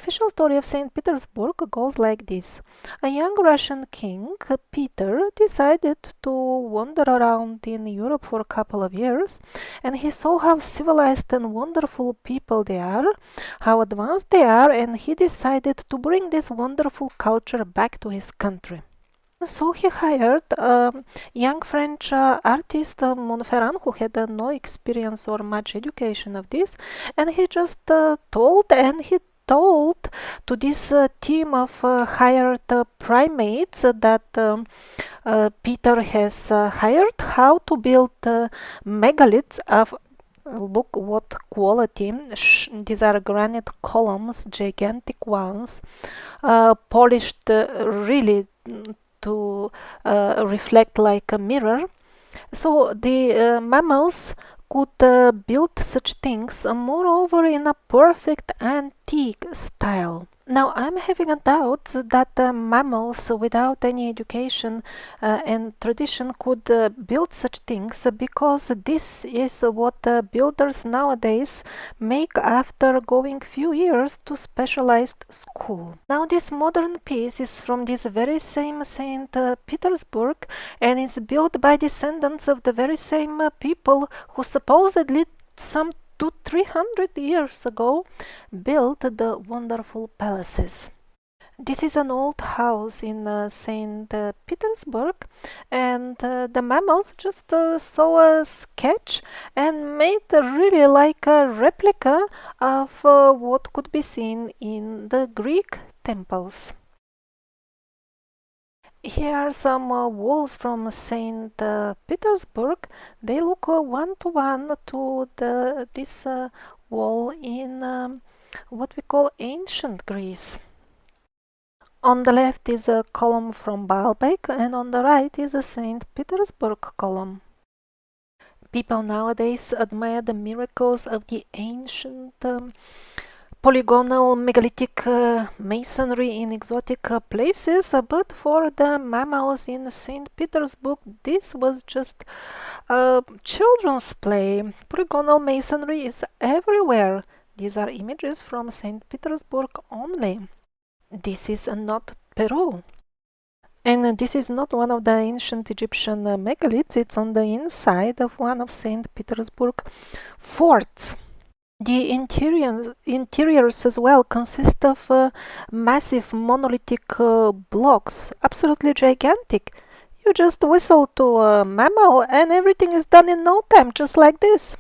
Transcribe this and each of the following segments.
official story of St. Petersburg goes like this. A young Russian king, Peter, decided to wander around in Europe for a couple of years, and he saw how civilized and wonderful people they are, how advanced they are, and he decided to bring this wonderful culture back to his country. So he hired a young French artist, Monferrand, who had no experience or much education of this, and he just told to this team of hired primates that Peter has hired how to build megaliths of look what quality. These are granite columns, gigantic ones, polished really to reflect like a mirror. So the mammals could build such things, moreover in a perfect antique style. Now I'm having a doubt that mammals without any education and tradition could build such things, because this is what builders nowadays make after going few years to specialized school. Now this modern piece is from this very same St. Petersburg, and is built by descendants of the very same people who supposedly some 200-300 years ago built the wonderful palaces. This is an old house in St. Petersburg, and the mammals just saw a sketch and made really like a replica of what could be seen in the Greek temples. Here are some walls from St. Petersburg. They look one-to-one to this wall in what we call ancient Greece. On the left is a column from Baalbek, and on the right is a St. Petersburg column. People nowadays admire the miracles of the ancient polygonal megalithic masonry in exotic places, but for the mammals in St. Petersburg, this was just children's play. Polygonal masonry is everywhere. These are images from St. Petersburg only. This is not Peru. And this is not one of the ancient Egyptian megaliths, it's on the inside of one of St. Petersburg forts. The interiors as well consist of massive monolithic blocks, absolutely gigantic. You just whistle to a mammal and everything is done in no time, just like this.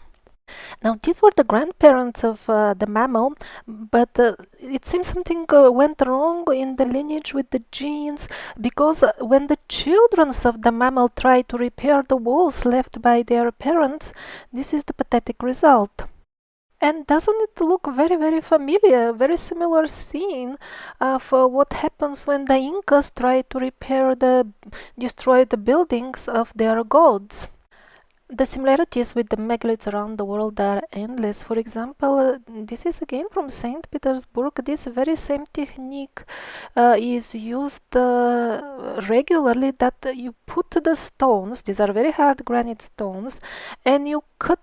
Now, these were the grandparents of the mammal, but it seems something went wrong in the lineage with the genes, because when the children of the mammal tried to repair the walls left by their parents, this is the pathetic result. And doesn't it look very, very familiar, very similar scene of what happens when the Incas try to repair the destroyed buildings of their gods? The similarities with the megaliths around the world are endless. For example, this is again from St. Petersburg. This very same technique is used regularly, that you put the stones, these are very hard granite stones, and you cut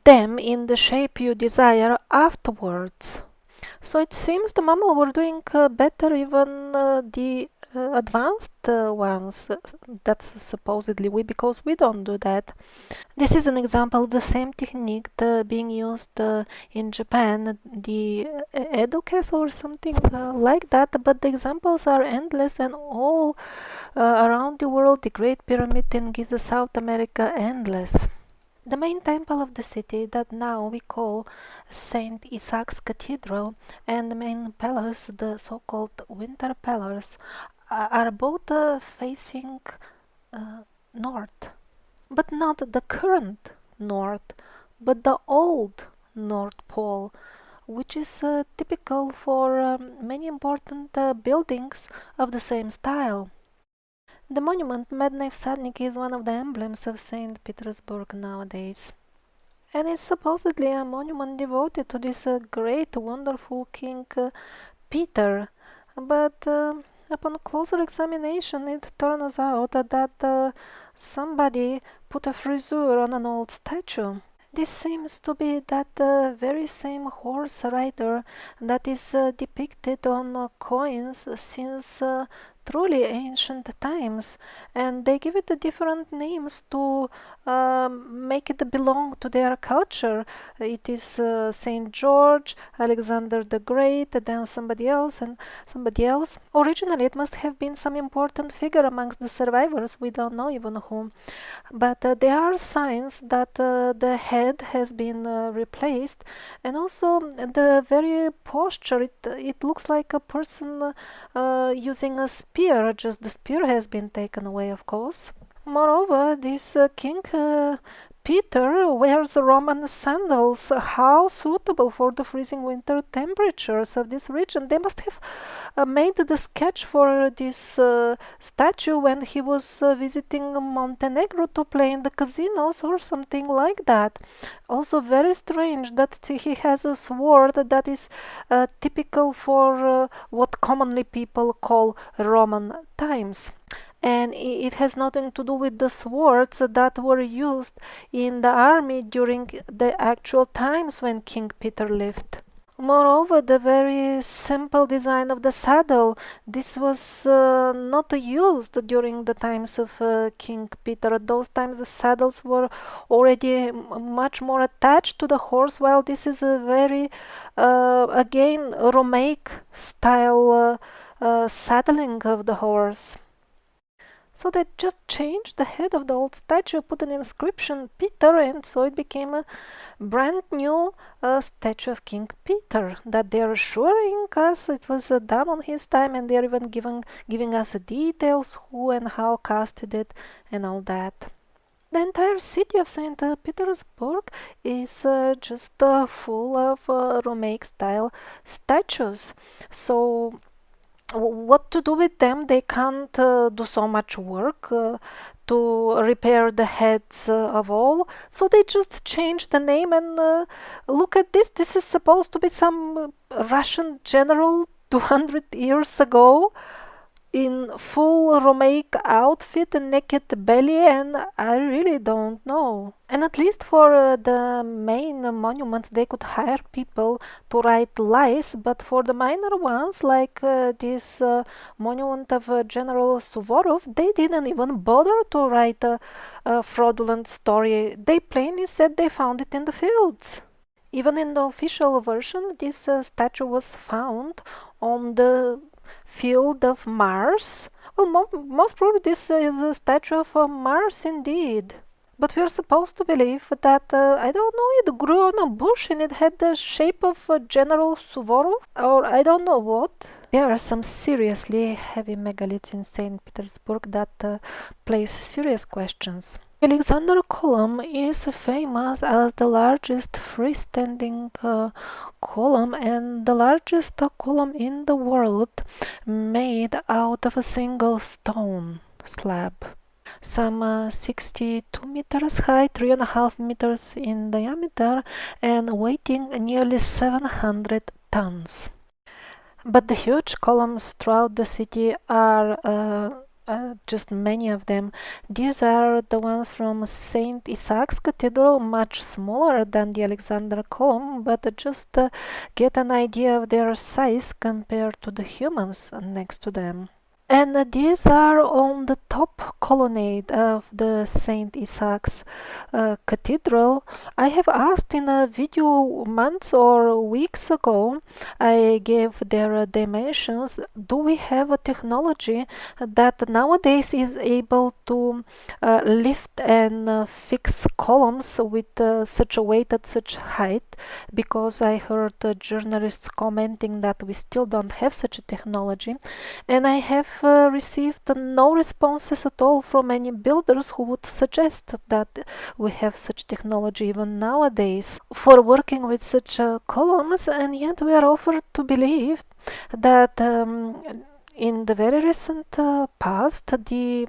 them in the shape you desire afterwards. So it seems the mammal were doing better even the advanced ones. That's supposedly we, because we don't do that. This is an example of the same technique being used in Japan, the Edo Castle or something like that, but the examples are endless and all around the world. The Great Pyramid in Giza, South America, endless. The main temple of the city, that now we call St. Isaac's Cathedral, and the main palace, the so-called Winter Palace, are both facing north, but not the current north, but the old North Pole, which is typical for many important buildings of the same style. The monument Medny Всадник is one of the emblems of St. Petersburg nowadays, and is supposedly a monument devoted to this great, wonderful King Peter. But upon closer examination, it turns out that somebody put a frisure on an old statue. This seems to be that very same horse rider that is depicted on coins since truly ancient times, and they give it different names to make it belong to their culture. It is Saint George, Alexander the Great, then somebody else, and somebody else. Originally, it must have been some important figure amongst the survivors. We don't know even who. But there are signs that the head has been replaced, and also the very posture. It looks like a person using a spear. Just the spear has been taken away, of course. Moreover, this King Peter wears Roman sandals. How suitable for the freezing winter temperatures of this region. They must have made the sketch for this statue when he was visiting Montenegro to play in the casinos or something like that. Also very strange that he has a sword that is typical for what commonly people call Roman times. And it has nothing to do with the swords that were used in the army during the actual times when King Peter lived. Moreover, the very simple design of the saddle, this was not used during the times of King Peter. At those times the saddles were already much more attached to the horse, while this is a very, again, Romaic style saddling of the horse. So they just changed the head of the old statue, put an inscription Peter, and so it became a brand new statue of King Peter that they're assuring us it was done on his time, and they're even giving us details who and how casted it and all that. The entire city of St. Petersburg is just full of Romaic style statues. So what to do with them? They can't do so much work to repair the heads of all, so they just change the name. And look at this. This is supposed to be some Russian general 200 years ago in full Romaic outfit and naked belly, and I really don't know. And at least for the main monuments they could hire people to write lies, but for the minor ones like this monument of General Suvorov, they didn't even bother to write a fraudulent story. They plainly said they found it in the fields. Even in the official version, this statue was found on the field of Mars. Well, most probably this is a statue of Mars indeed. But we are supposed to believe that, I don't know, it grew on a bush and it had the shape of General Suvorov, or I don't know what. There are some seriously heavy megaliths in St. Petersburg that place serious questions. Alexander Column is famous as the largest freestanding column and the largest column in the world made out of a single stone slab. Some 62 meters high, 3.5 meters in diameter, and weighing nearly 700 tons. But the huge columns throughout the city are just many of them. These are the ones from St. Isaac's Cathedral, much smaller than the Alexander column, but just get an idea of their size compared to the humans next to them. And these are on the top colonnade of the St. Isaac's Cathedral. I have asked in a video months or weeks ago, I gave their dimensions. Do we have a technology that nowadays is able to lift and fix columns with such a weight at such height? Because I heard journalists commenting that we still don't have such a technology, and I have received no responses at all from any builders who would suggest that we have such technology even nowadays for working with such columns, and yet we are offered to believe that in the very recent past the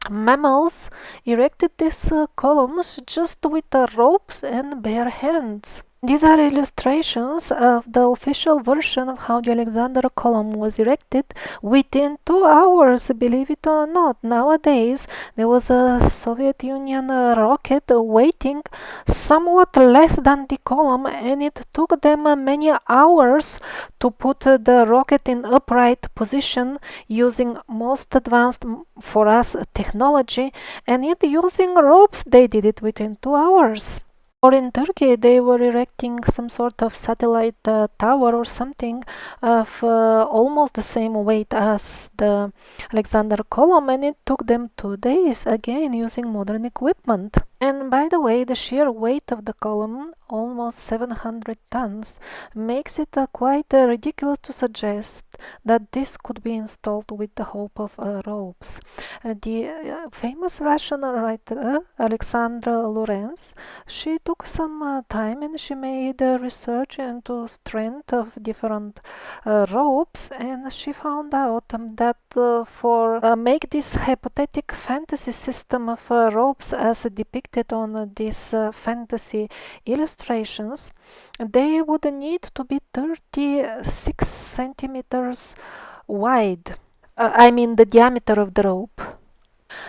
mammals erected these columns just with ropes and bare hands. These are illustrations of the official version of how the Alexander column was erected within 2 hours, believe it or not. Nowadays, there was a Soviet Union rocket waiting somewhat less than the column, and it took them many hours to put the rocket in upright position using most advanced for us technology, and yet using ropes they did it within 2 hours. Or in Turkey, they were erecting some sort of satellite tower or something of almost the same weight as the Alexander column, and it took them 2 days, again using modern equipment. And by the way, the sheer weight of the column, almost 700 tons, makes it quite ridiculous to suggest that this could be installed with the help of ropes. The famous Russian writer Alexandra Lorenz, she took some time and she made research into strength of different ropes, and she found out that for make this hypothetic fantasy system of ropes as depicted on these fantasy illustrations, they would need to be 36 centimeters wide. I mean the diameter of the rope.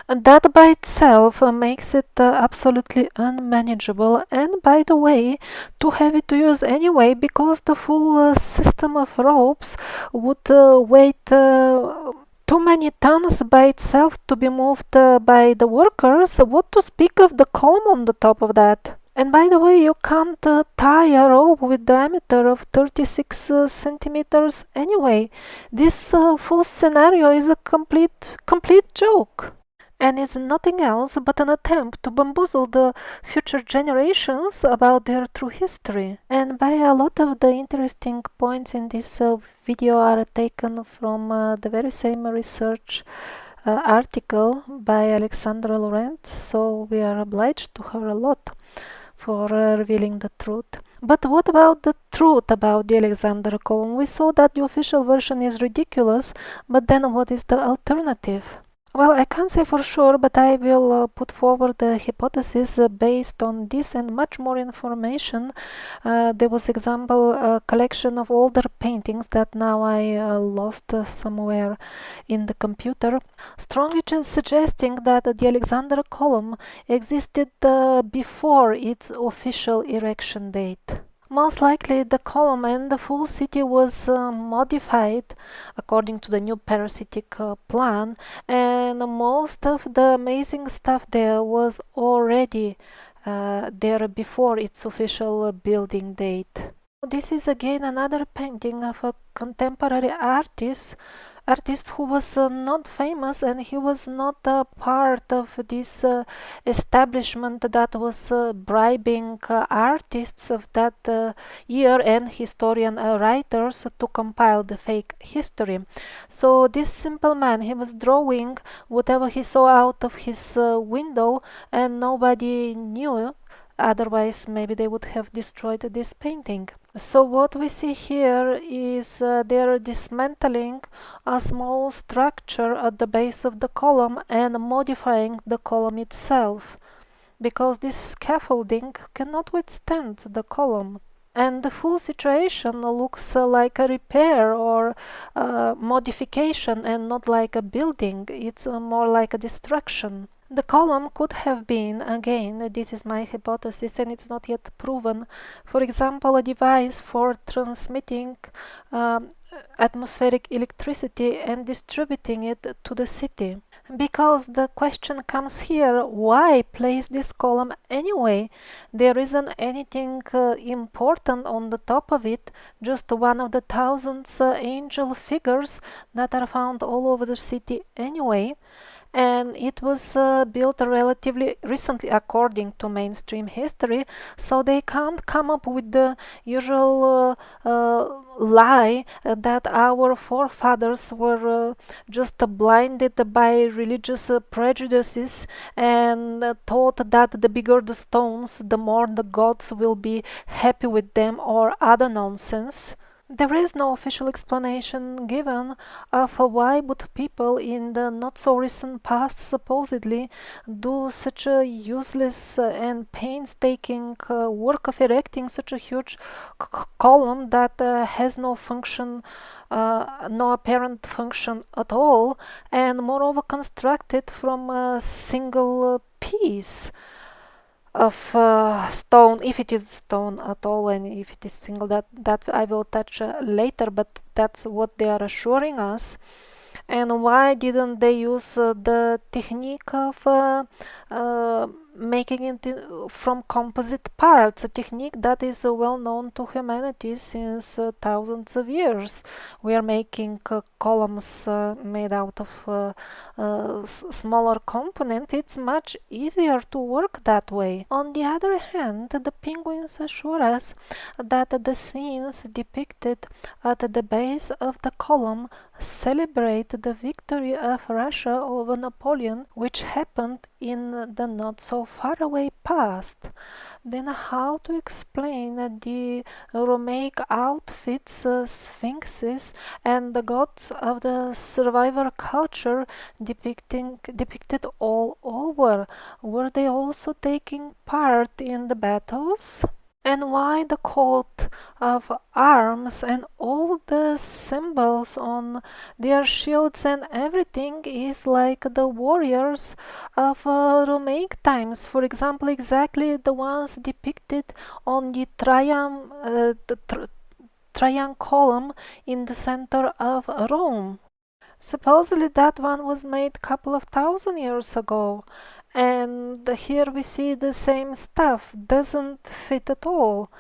And that by itself makes it absolutely unmanageable, and by the way, too heavy to use anyway, because the full system of ropes would weigh too many tons by itself to be moved by the workers. What to speak of the column on the top of that? And by the way, you can't tie a rope with diameter of 36 centimeters anyway. This full scenario is a complete joke, and is nothing else but an attempt to bamboozle the future generations about their true history. And by a lot of the interesting points in this video are taken from the very same research article by Alexandra Lorenz, so we are obliged to her a lot for revealing the truth. But what about the truth about the Alexander column? We saw that the official version is ridiculous, but then what is the alternative? Well, I can't say for sure, but I will put forward the hypothesis based on this and much more information. There was, example, a collection of older paintings that now I lost somewhere in the computer, strongly suggesting that the Alexander column existed before its official erection date. Most likely the column and the full city was modified according to the new parasitic plan, and most of the amazing stuff there was already there before its official building date. This is again another painting of a contemporary artist who was not famous, and he was not a part of this establishment that was bribing artists of that year and historian writers to compile the fake history. So this simple man, he was drawing whatever he saw out of his window, and nobody knew. Otherwise, maybe they would have destroyed this painting. So what we see here is they're dismantling a small structure at the base of the column and modifying the column itself, because this scaffolding cannot withstand the column. And the full situation looks like a repair or modification and not like a building. It's more like a destruction. The column could have been, again, this is my hypothesis and it's not yet proven, for example, a device for transmitting atmospheric electricity and distributing it to the city. Because the question comes here, why place this column anyway? There isn't anything important on the top of it, just one of the thousands angel figures that are found all over the city anyway. And it was built relatively recently according to mainstream history, so they can't come up with the usual lie that our forefathers were just blinded by religious prejudices and thought that the bigger the stones, the more the gods will be happy with them, or other nonsense. There is no official explanation given of why would people in the not so recent past supposedly do such a useless and painstaking work of erecting such a huge column that has no function, no apparent function at all, and moreover constructed from a single piece of stone, if it is stone at all, and if it is single, that I will touch later, but that's what they are assuring us. And why didn't they use the technique of making it from composite parts, a technique that is well known to humanity since thousands of years? We are making columns made out of smaller component. It's much easier to work that way. On the other hand, the penguins assure us that the scenes depicted at the base of the column celebrate the victory of Russia over Napoleon, which happened in the not so far away past. Then how to explain the Romaic outfits, sphinxes, and the gods of the survivor culture depicted all over? Were they also taking part in the battles? And why the coat of arms and all the symbols on their shields and everything is like the warriors of Romaic times? For example, exactly the ones depicted on the Trajan column in the center of Rome. Supposedly that one was made a couple of thousand years ago, and here we see the same stuff, doesn't fit at all.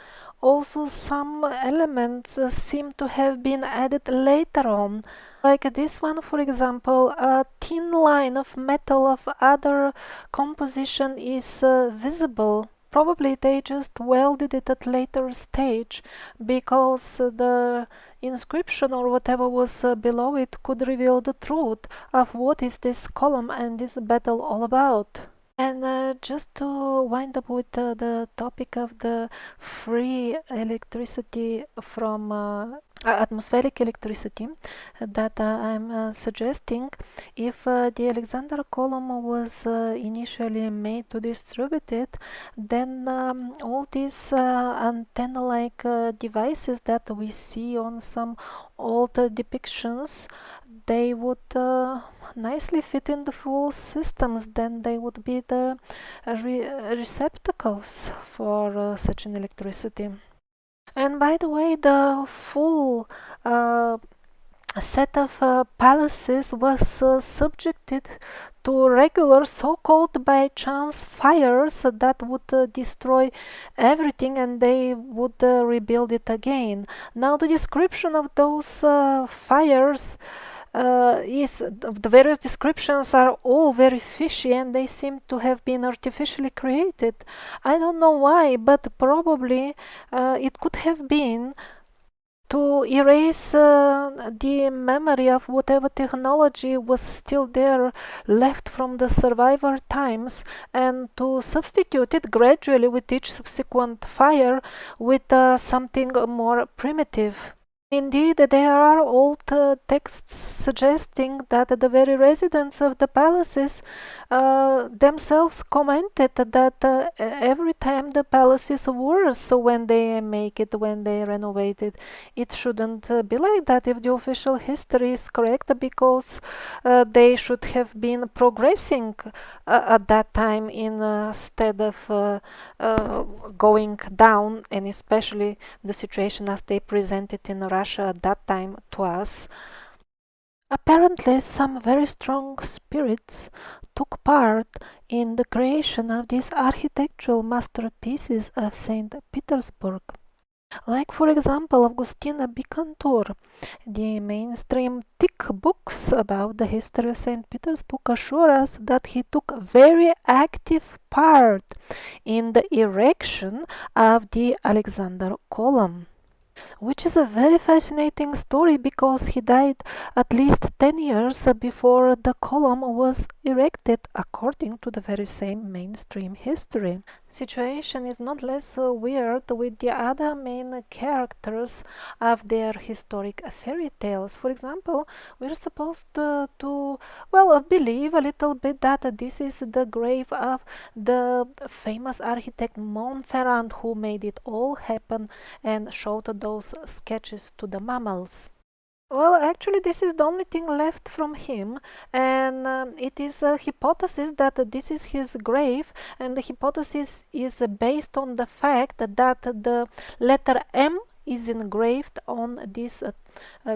Also, some elements seem to have been added later on, like this one, for example. A thin line of metal of other composition is visible. Probably they just welded it at later stage because the inscription or whatever was below it could reveal the truth of what is this column and this battle all about. And just to wind up with the topic of the free electricity from atmospheric electricity that I'm suggesting, if the Alexander column was initially made to distribute it, then all these antenna-like devices that we see on some old depictions, they would nicely fit in the full systems. Then they would be the receptacles for such an electricity. And by the way, the full set of palaces was subjected to regular so-called by chance fires that would destroy everything, and they would rebuild it again. Now the description of those fires the various descriptions are all very fishy, and they seem to have been artificially created. I don't know why, but probably it could have been to erase the memory of whatever technology was still there left from the survivor times, and to substitute it gradually with each subsequent fire with something more primitive. Indeed, there are old texts suggesting that the very residents of the palaces themselves commented that every time the palace is worse when they make it, when they renovate it. It shouldn't be like that if the official history is correct, because they should have been progressing at that time instead of going down, and especially the situation as they presented in Russia at that time to us. Apparently, some very strong spirits took part in the creation of these architectural masterpieces of St. Petersburg. Like, for example, Augustin Bicantur. The mainstream thick books about the history of St. Petersburg assure us that he took very active part in the erection of the Alexander column. Which is a very fascinating story because he died at least 10 years before the column was erected, according to the very same mainstream history. Situation is not less weird with the other main characters of their historic fairy tales. For example, we're supposed to believe a little bit that this is the grave of the famous architect Montferrand who made it all happen and showed those sketches to the mammals. Well, actually, this is the only thing left from him, and it is a hypothesis that this is his grave, and the hypothesis is based on the fact that the letter M is engraved on this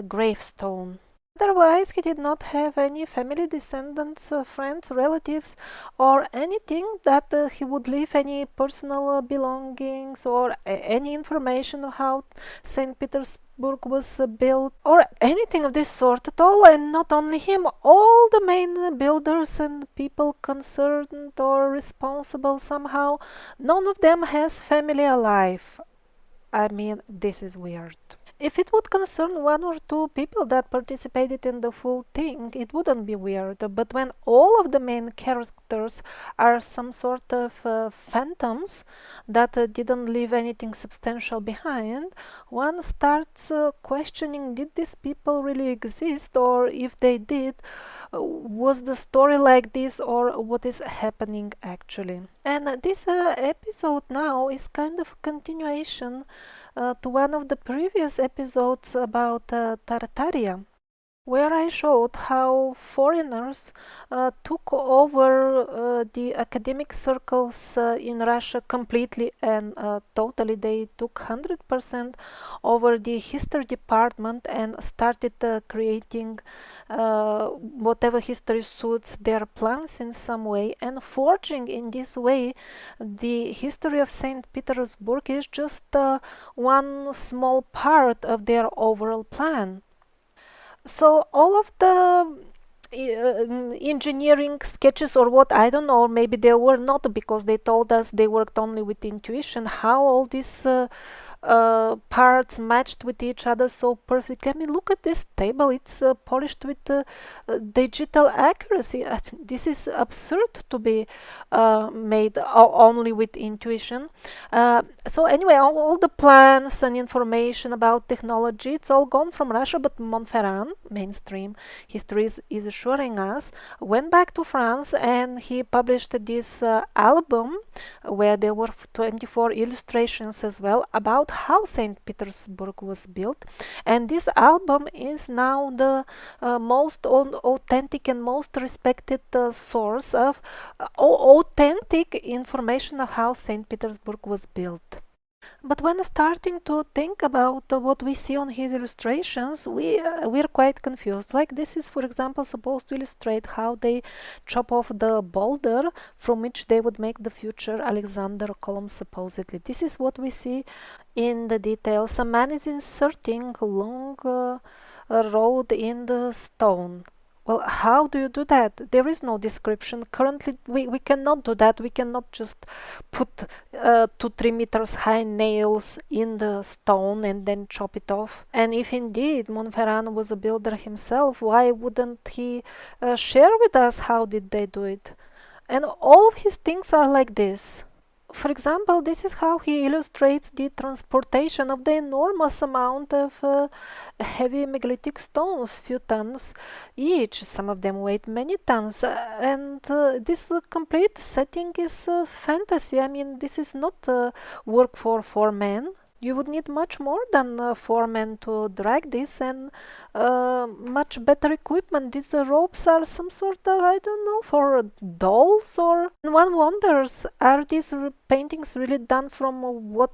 gravestone. Otherwise, he did not have any family, descendants, friends, relatives, or anything that he would leave any personal belongings or any information of how St. Petersburg was built or anything of this sort at all. And not only him, all the main builders and people concerned or responsible somehow, none of them has family alive. I mean, this is weird. If it would concern one or two people that participated in the full thing, it wouldn't be weird. But when all of the main characters are some sort of phantoms that didn't leave anything substantial behind, one starts questioning, did these people really exist? Or if they did, was the story like this, or what is happening actually? And this episode now is kind of a continuation to one of the previous episodes about Tartaria, where I showed how foreigners took over the academic circles in Russia completely and totally. They took 100% over the history department and started creating whatever history suits their plans in some way, and forging in this way the history of St. Petersburg is just one small part of their overall plan. So all of the engineering sketches or what, I don't know, maybe they were not, because they told us they worked only with intuition, how all these parts matched with each other so perfectly. I mean, look at this table, it's polished with digital accuracy. This is absurd to be made only with intuition. So anyway, all the plans and information about technology, it's all gone from Russia, but Montferrand, mainstream history is assuring us, went back to France and he published this album where there were 24 illustrations as well about how St. Petersburg was built. And this album is now the most authentic and most respected source of authentic information of how St. Petersburg was built. But when starting to think about what we see on his illustrations, we're quite confused. Like, this is, for example, supposed to illustrate how they chop off the boulder from which they would make the future Alexander column, supposedly. This is what we see in the details. A man is inserting a long road in the stone. Well, how do you do that? There is no description. Currently, we cannot do that. We cannot just put 2-3 meters high nails in the stone and then chop it off. And if indeed Montferrand was a builder himself, why wouldn't he share with us how did they do it? And all of his things are like this. For example, this is how he illustrates the transportation of the enormous amount of heavy megalithic stones, few tons each. Some of them weighed many tons, and this complete setting is fantasy. I mean, this is not work for 4 men. You would need much more than 4 men to drag this, and much better equipment. These ropes are some sort of, I don't know, for dolls, or one wonders, are these paintings really done from what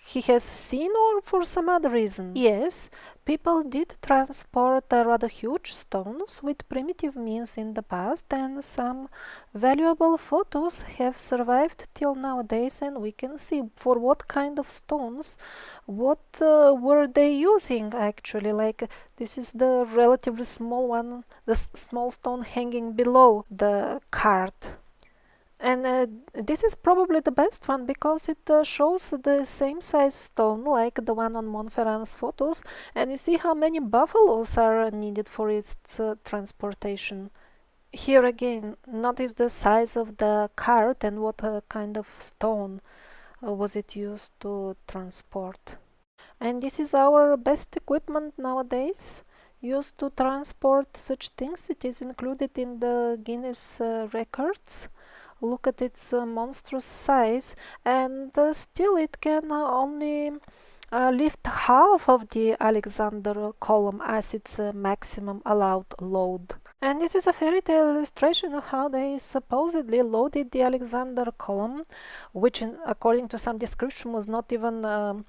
he has seen or for some other reason? Yes, people did transport rather huge stones with primitive means in the past, and some valuable photos have survived till nowadays, and we can see for what kind of stones, what were they using actually. Like, this is the relatively small one, the small stone hanging below the cart. And this is probably the best one because it shows the same size stone like the one on Montferrand's photos, and you see how many buffaloes are needed for its transportation. Here again, notice the size of the cart and what kind of stone was it used to transport. And this is our best equipment nowadays, used to transport such things. It is included in the Guinness records. Look at its monstrous size, and still it can only lift half of the Alexander column as its maximum allowed load. And this is a fairy tale illustration of how they supposedly loaded the Alexander column, which, according to some description, was not even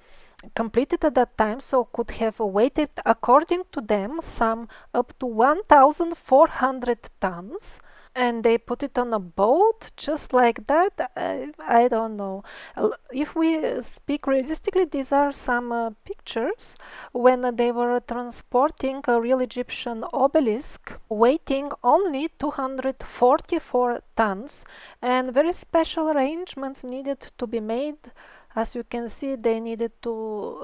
completed at that time, so could have weighted, according to them, some up to 1,400 tons. And they put it on a boat just like that. I don't know. If we speak realistically, these are some pictures when they were transporting a real Egyptian obelisk weighing only 244 tons, and very special arrangements needed to be made. As you can see, they needed to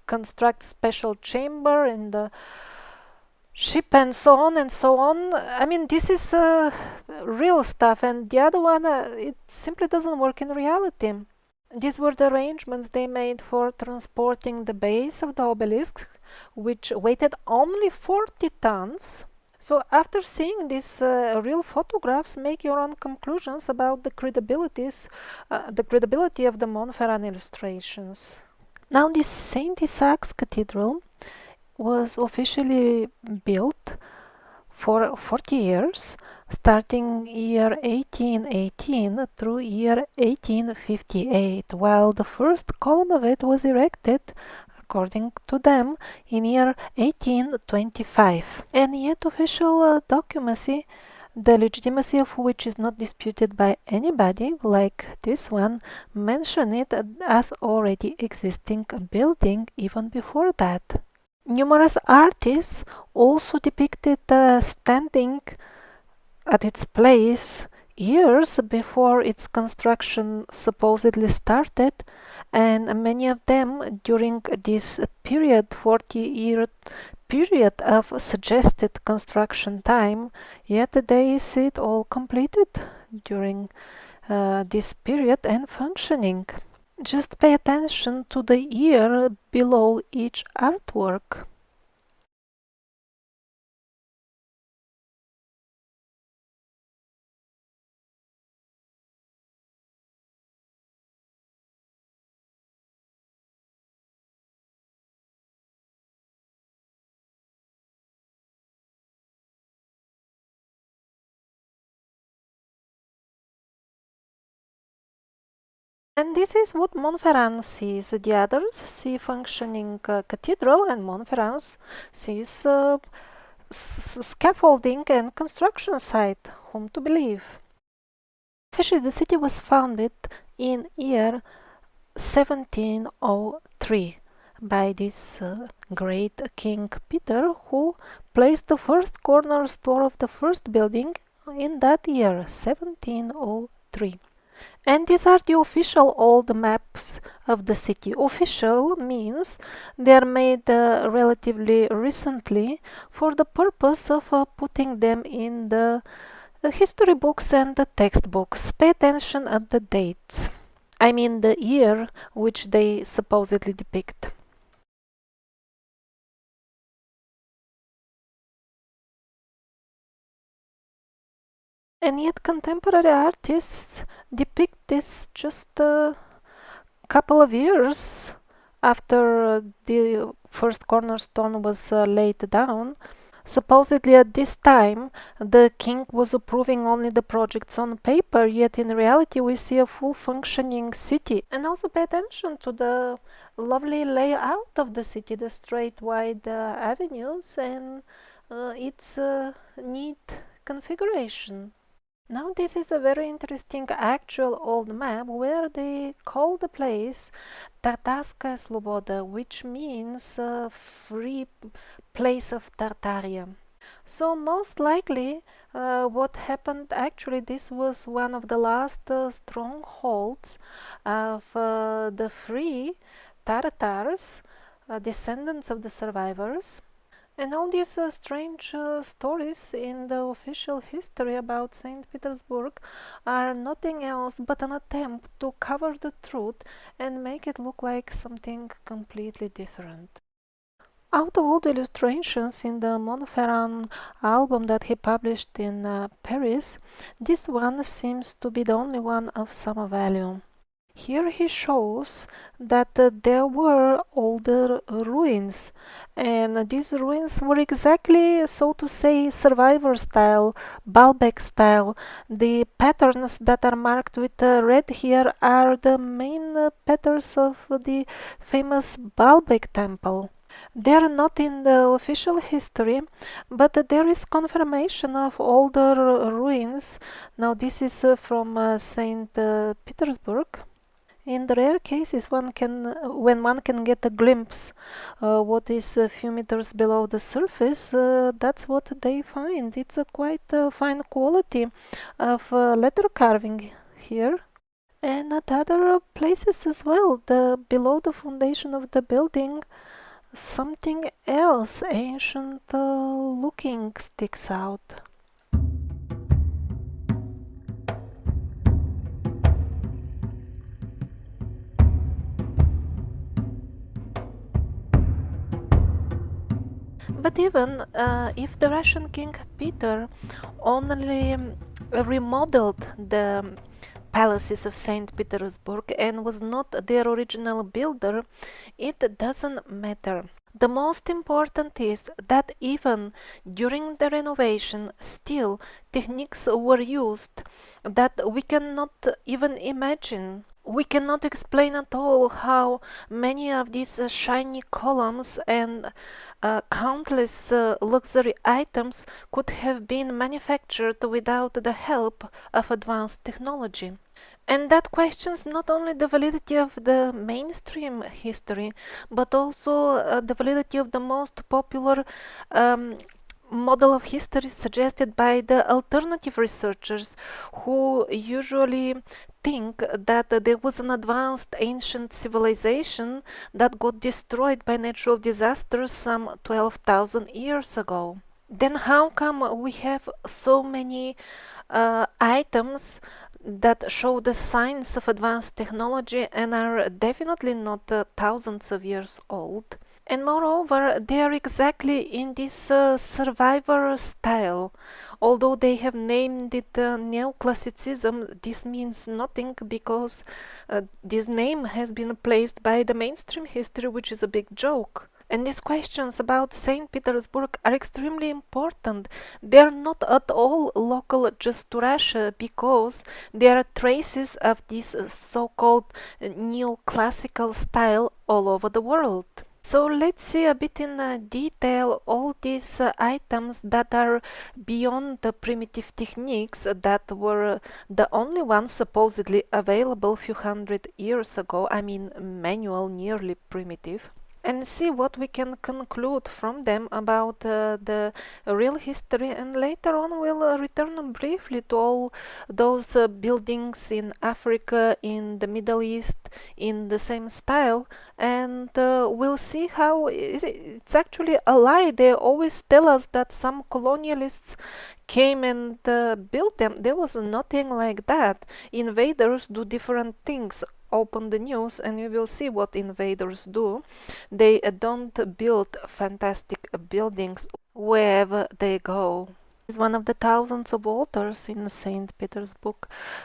construct special chamber in the ship and so on and so on. I mean, this is real stuff, and the other one, it simply doesn't work in reality. These were the arrangements they made for transporting the base of the obelisk, which weighted only 40 tons. So after seeing these real photographs, make your own conclusions about the credibility of the Montferrand illustrations. Now, this Saint Isaac's Cathedral was officially built for 40 years, starting year 1818 through year 1858, while the first column of it was erected, according to them, in year 1825. And yet official documents, the legitimacy of which is not disputed by anybody, like this one, mention it as already existing a building even before that. Numerous artists also depicted standing at its place years before its construction supposedly started, and many of them during this period, 40-year period of suggested construction time, yet they see it all completed during this period and functioning. Just pay attention to the year below each artwork. And this is what Montferrand sees. The others see functioning cathedral, and Montferrand sees scaffolding and construction site. Whom to believe? Officially, the city was founded in year 1703 by this great King Peter, who placed the first cornerstone of the first building in that year, 1703. And these are the official old maps of the city. Official means they are made relatively recently for the purpose of putting them in the history books and the textbooks. Pay attention at the dates. I mean the year which they supposedly depict. And yet contemporary artists depict this just a couple of years after the first cornerstone was laid down. Supposedly at this time the king was approving only the projects on paper, yet in reality we see a full functioning city. And also pay attention to the lovely layout of the city, the straight wide avenues and its neat configuration. Now this is a very interesting actual old map where they call the place Tartarskaya Sloboda, which means free place of Tartaria. So most likely, what happened actually, this was one of the last strongholds of the free Tatars, descendants of the survivors. And all these strange stories in the official history about St. Petersburg are nothing else but an attempt to cover the truth and make it look like something completely different. Out of all the illustrations in the Monferrand album that he published in Paris, this one seems to be the only one of some value. Here he shows that there were older ruins, and these ruins were exactly, so to say, survivor style, Baalbek style. The patterns that are marked with red here are the main patterns of the famous Baalbek temple. They are not in the official history, but there is confirmation of older ruins. Now, this is from St. Petersburg. In the rare cases, when one can get a glimpse what is a few meters below the surface, that's what they find. It's a quite fine quality of letter carving here. And at other places as well, below the foundation of the building, something else ancient looking sticks out. But even if the Russian King Peter only remodeled the palaces of St. Petersburg and was not their original builder, it doesn't matter. The most important is that even during the renovation, still techniques were used that we cannot even imagine. We cannot explain at all how many of these shiny columns and countless luxury items could have been manufactured without the help of advanced technology. And that questions not only the validity of the mainstream history, but also the validity of the most popular um, model of history suggested by the alternative researchers who usually think that there was an advanced ancient civilization that got destroyed by natural disasters some 12,000 years ago. Then how come we have so many items that show the signs of advanced technology and are definitely not thousands of years old? And moreover, they are exactly in this survivor style. Although they have named it neoclassicism, this means nothing because this name has been placed by the mainstream history, which is a big joke. And these questions about St. Petersburg are extremely important. They are not at all local just to Russia because there are traces of this so-called neoclassical style all over the world. So let's see a bit in detail all these items that are beyond the primitive techniques that were the only ones supposedly available a few hundred years ago. I mean manual, nearly primitive, and see what we can conclude from them about the real history, and later on we'll return briefly to all those buildings in Africa, in the Middle East, in the same style, and we'll see how it's actually a lie. They always tell us that some colonialists came and built them. There was nothing like that. Invaders do different things. Open the news and you will see what invaders do. They don't build fantastic buildings wherever they go. Is one of the thousands of altars in St. Petersburg.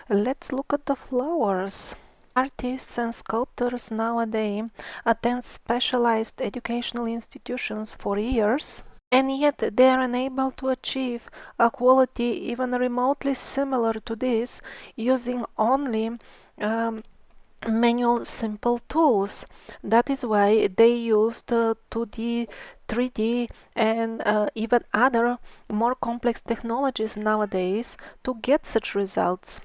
Let's look at the flowers. Artists and sculptors nowadays attend specialized educational institutions for years, and yet they are unable to achieve a quality even remotely similar to this using only manual simple tools. That is why they used 2D, 3D, and even other more complex technologies nowadays to get such results.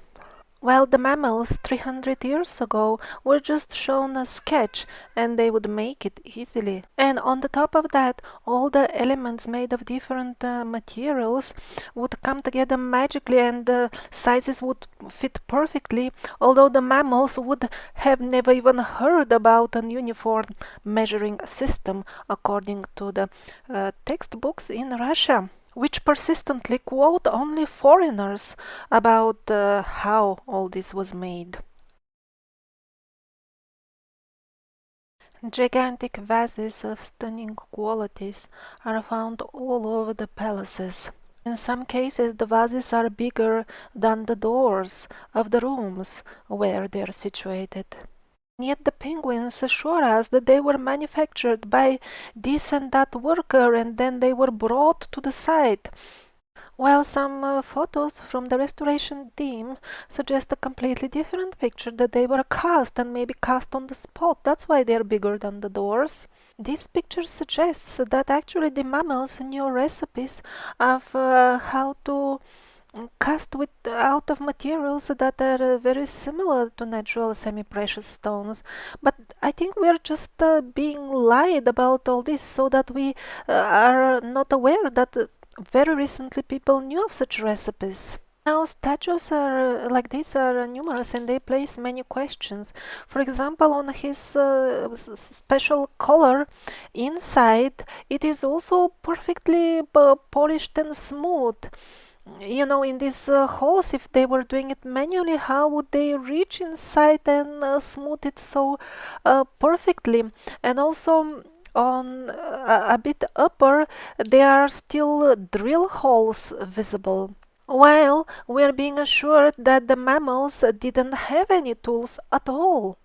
While the mammals 300 years ago were just shown a sketch and they would make it easily. And on the top of that, all the elements made of different materials would come together magically and the sizes would fit perfectly, although the mammals would have never even heard about an uniform measuring system according to the textbooks in Russia, which persistently quote only foreigners about how all this was made. Gigantic vases of stunning qualities are found all over the palaces. In some cases, the vases are bigger than the doors of the rooms where they are situated. Yet the penguins assure us that they were manufactured by this and that worker and then they were brought to the site, while some photos from the restoration team suggest a completely different picture, that they were cast and maybe cast on the spot. That's why they're bigger than the doors. This picture suggests that actually the mammals knew recipes of how to cast with out of materials that are very similar to natural semi-precious stones. But I think we're just being lied about all this so that we are not aware that very recently people knew of such recipes. Now, statues are like this are numerous and they place many questions. For example, on his special collar inside, it is also perfectly polished and smooth. You know, in these holes, if they were doing it manually, how would they reach inside and smooth it so perfectly? And also on a bit upper, there are still drill holes visible. While we're being assured that the mammals didn't have any tools at all.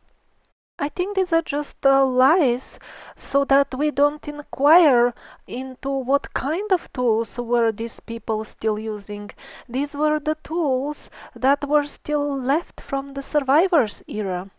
I think these are just lies so that we don't inquire into what kind of tools were these people still using. These were the tools that were still left from the survivors era.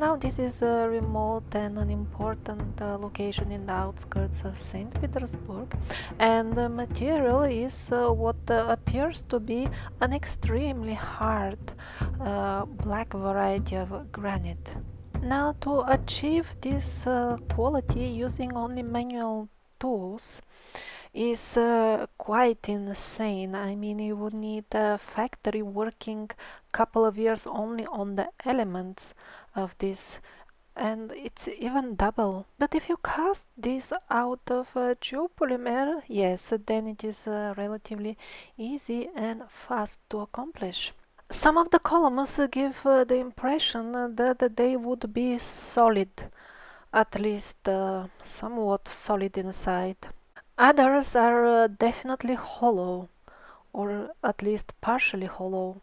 Now this is a remote and an important location in the outskirts of St. Petersburg, and the material is what appears to be an extremely hard black variety of granite. Now to achieve this quality using only manual tools is quite insane. I mean, you would need a factory working couple of years only on the elements of this, and it's even double. But if you cast this out of geopolymer, yes, then it is relatively easy and fast to accomplish. Some of the columns give the impression that they would be solid, at least somewhat solid inside. Others are definitely hollow, or at least partially hollow.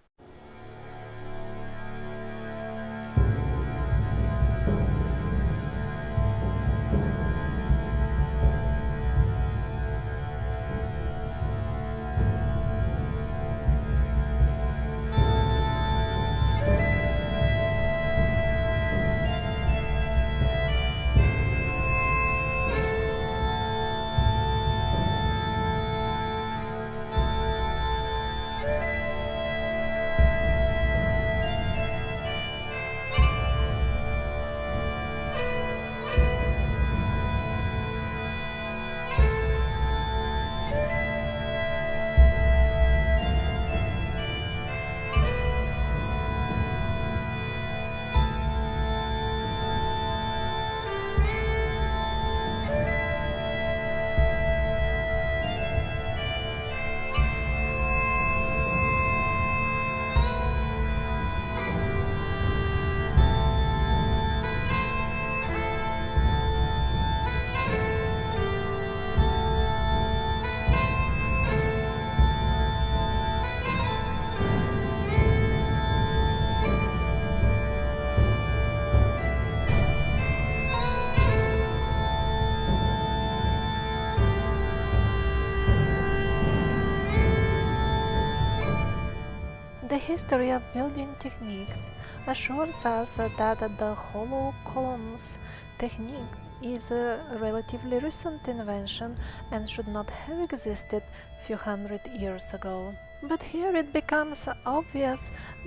The history of building techniques assures us that the hollow columns technique is a relatively recent invention and should not have existed few hundred years ago. But here it becomes obvious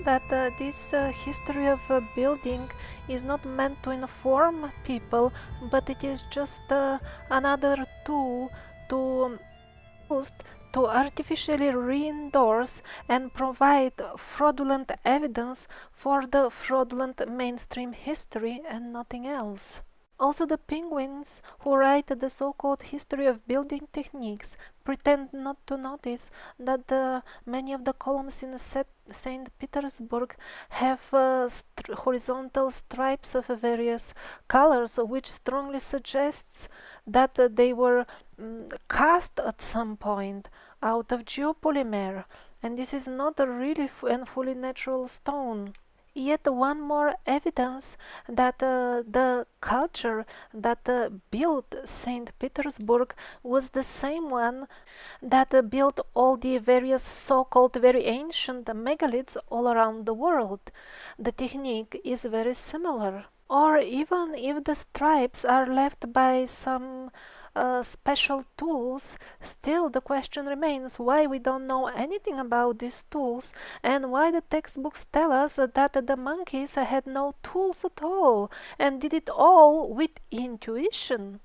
that this history of building is not meant to inform people, but it is just another tool to used to artificially re-endorse and provide fraudulent evidence for the fraudulent mainstream history and nothing else. Also, the penguins who write the so-called history of building techniques pretend not to notice that many of the columns in St. Petersburg have horizontal stripes of various colors, which strongly suggests that they were cast at some point out of geopolymer, and this is not a really and fully natural stone. Yet one more evidence that the culture that built St. Petersburg was the same one that built all the various so-called very ancient megaliths all around the world. The technique is very similar. Or even if the stripes are left by some special tools, still the question remains why we don't know anything about these tools and why the textbooks tell us that the monkeys had no tools at all and did it all with intuition.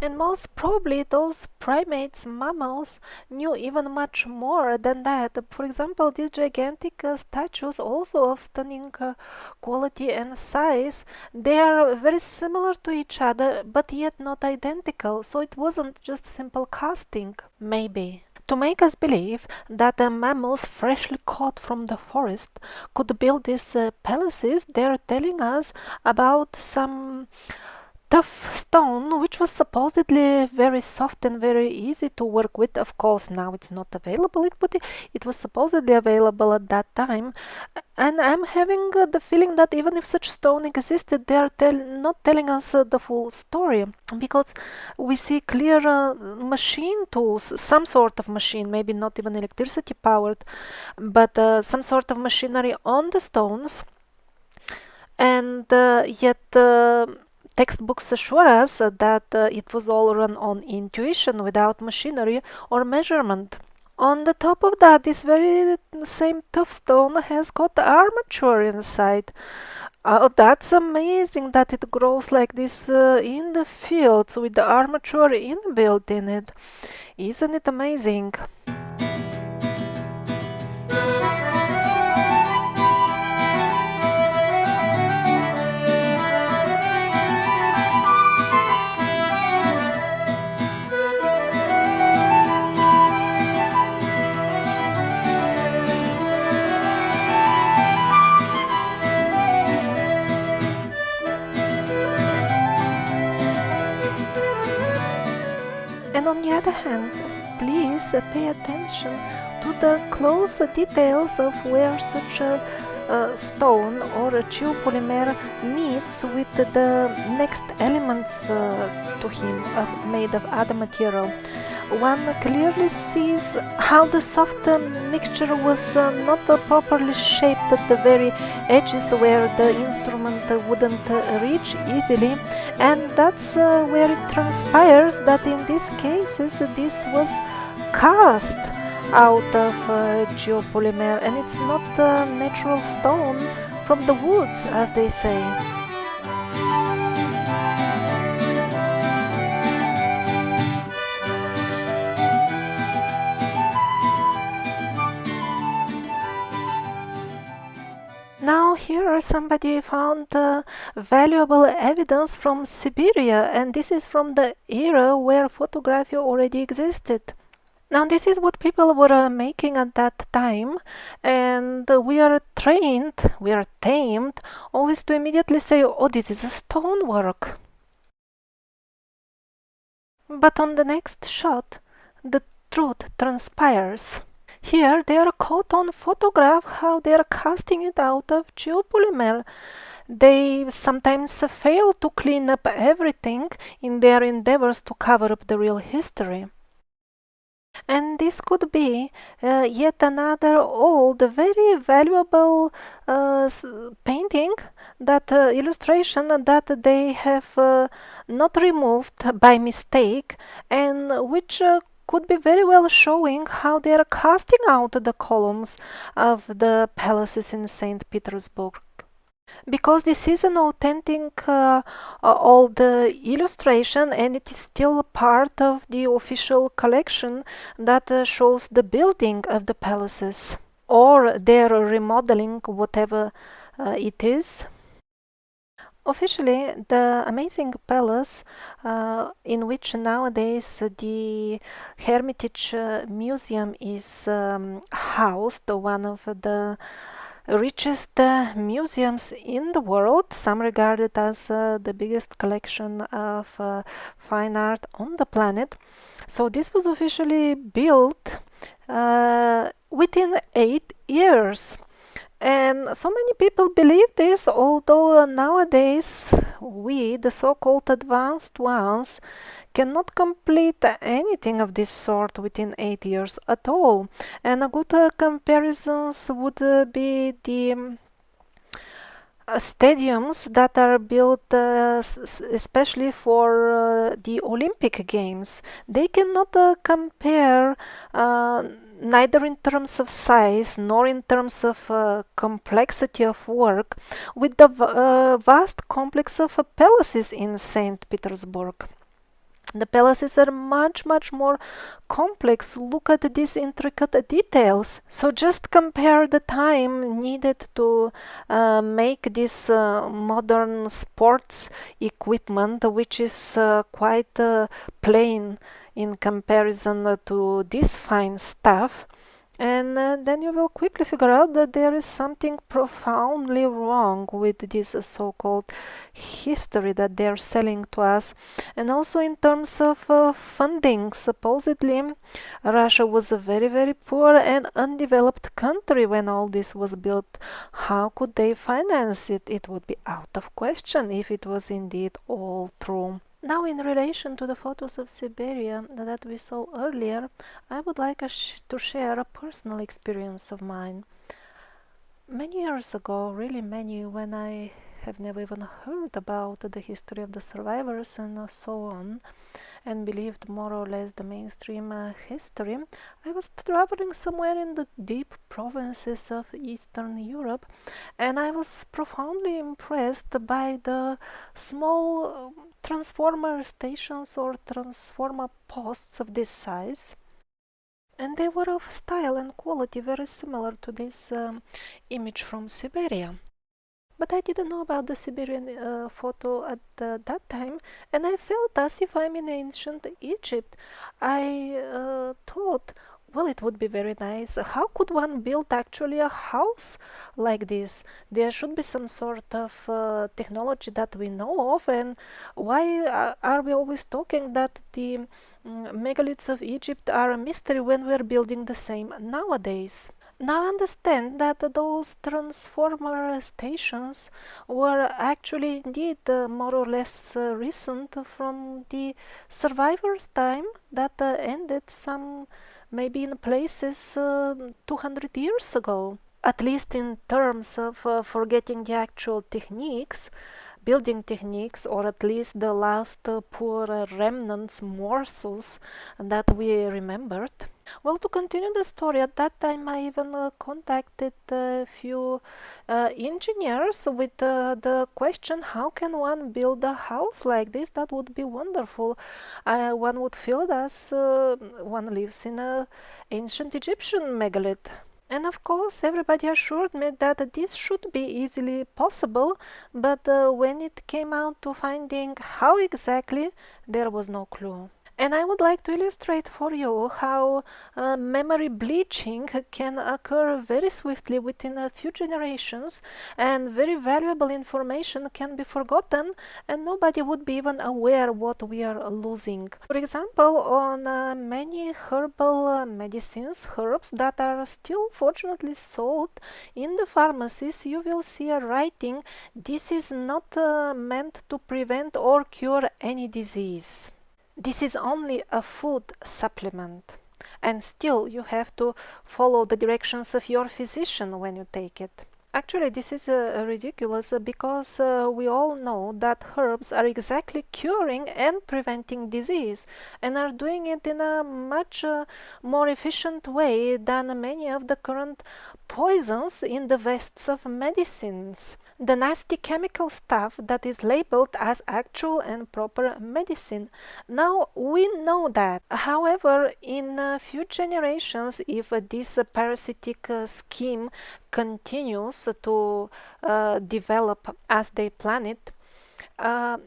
And most probably those primates, mammals, knew even much more than that. For example, these gigantic statues, also of stunning quality and size, they are very similar to each other, but yet not identical. So it wasn't just simple casting, maybe. To make us believe that mammals freshly caught from the forest could build these palaces, they are telling us about some tough stone which was supposedly very soft and very easy to work with. Of course now it's not available, but it was supposedly available at that time, and I'm having the feeling that even if such stone existed, they are not telling us the full story, because we see clear machine tools, some sort of machine, maybe not even electricity powered, but some sort of machinery on the stones, and yet textbooks assure us that it was all run on intuition without machinery or measurement. On the top of that, this very same tough stone has got armature inside. Oh, that's amazing that it grows like this in the fields with the armature inbuilt in it. Isn't it amazing? And on the other hand, please pay attention to the close details of where such a stone or a geopolymer meets with the next elements to him made of other material. One clearly sees how the soft mixture was not properly shaped at the very edges where the instrument wouldn't reach easily, and that's where it transpires that in these cases this was cast out of geopolymer, and it's not natural stone from the woods, as they say. Now here somebody found valuable evidence from Siberia, and this is from the era where photography already existed. Now this is what people were making at that time, and we are tamed always to immediately say, oh, this is a stonework. But on the next shot, the truth transpires. Here they are caught on photograph how they are casting it out of geopolymer. They sometimes fail to clean up everything in their endeavors to cover up the real history. And this could be yet another old, very valuable painting, that illustration that they have not removed by mistake, and which could be very well showing how they are casting out the columns of the palaces in St. Petersburg. Because this is an authentic old illustration, and it is still part of the official collection that shows the building of the palaces or their remodeling, whatever it is. Officially, the amazing palace in which nowadays the Hermitage Museum is housed, one of the richest museums in the world, some regard it as the biggest collection of fine art on the planet. So this was officially built within 8 years. And so many people believe this, although nowadays we, the so-called advanced ones, cannot complete anything of this sort within 8 years at all. And a good comparisons would be the stadiums that are built especially for the Olympic Games. They cannot compare neither in terms of size nor in terms of complexity of work with the vast complex of palaces in St. Petersburg. The palaces are much more complex. Look at these intricate details. So just compare the time needed to make this modern sports equipment, which is quite plain in comparison to this fine stuff. And then you will quickly figure out that there is something profoundly wrong with this so-called history that they're selling to us. And also in terms of funding, supposedly Russia was a very poor and undeveloped country when all this was built. How could they finance it? It would be out of question if it was indeed all true. Now, in relation to the photos of Siberia that we saw earlier, I would like to share a personal experience of mine. Many years ago, really many, when I have never even heard about the history of the survivors and so on, and believed more or less the mainstream history, I was traveling somewhere in the deep provinces of Eastern Europe, and I was profoundly impressed by the small transformer stations or transformer posts of this size. And they were of style and quality very similar to this image from Siberia. But I didn't know about the Siberian photo at that time, and I felt as if I'm in ancient Egypt. I thought, well, it would be very nice. How could one build actually a house like this? There should be some sort of technology that we know of, and why are we always talking that the megaliths of Egypt are a mystery when we're building the same nowadays? Now I understand that those transformer stations were actually indeed more or less recent from the survivors' time that ended some maybe in places 200 years ago. At least in terms of forgetting the actual techniques, building techniques, or at least the last poor remnants, morsels that we remembered. Well, to continue the story, at that time I even contacted a few engineers with the question, how can one build a house like this? That would be wonderful. One would feel as one lives in a ancient Egyptian megalith. And of course, everybody assured me that this should be easily possible, but when it came out to finding how exactly, there was no clue. And I would like to illustrate for you how memory bleaching can occur very swiftly within a few generations, and very valuable information can be forgotten, and nobody would be even aware what we are losing. For example, on many herbal medicines, herbs that are still fortunately sold in the pharmacies, you will see a writing, this is not meant to prevent or cure any disease. This is only a food supplement. and still you have to follow the directions of your physician when you take it. Actually, this is ridiculous because we all know that herbs are exactly curing and preventing disease and are doing it in a much more efficient way than many of the current poisons in the vests of medicines. The nasty chemical stuff that is labeled as actual and proper medicine. Now we know that. However, in a few generations, if this parasitic scheme continues to develop as they plan it, uh,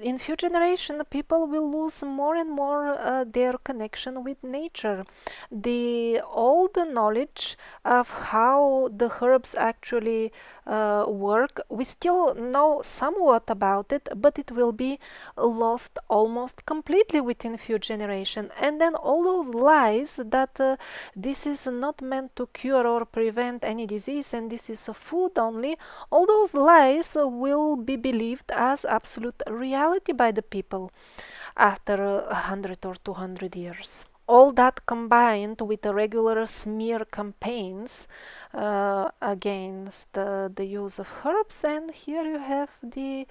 in few generation people will lose more and more their connection with nature. The old knowledge of how the herbs actually work, we still know somewhat about it, but it will be lost almost completely within few generation. And then all those lies that this is not meant to cure or prevent any disease and this is a food only, all those lies will be believed as absolute reality by the people after 100 or 200 years. All that combined with the regular smear campaigns against the use of herbs, and here you have the